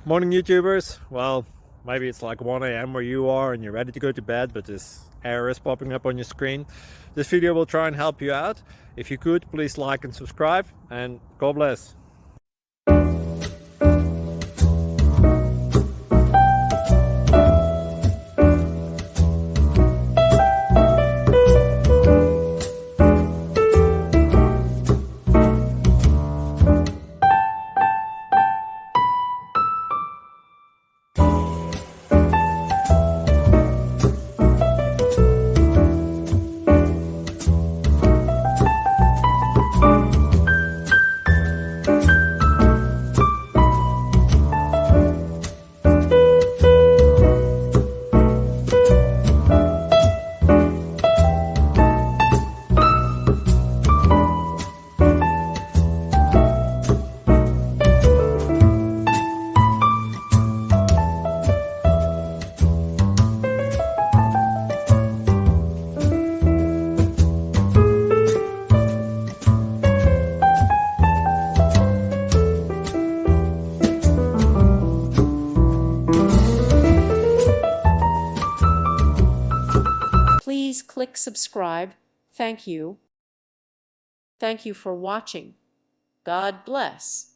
Morning YouTubers. Well, maybe it's like 1 a.m. where you are and you're ready to go to bed, but this error is popping up on your screen. This video will try and help you out. If you could, please like and subscribe, and God bless. Please click subscribe. Thank you. Thank you for watching. God bless.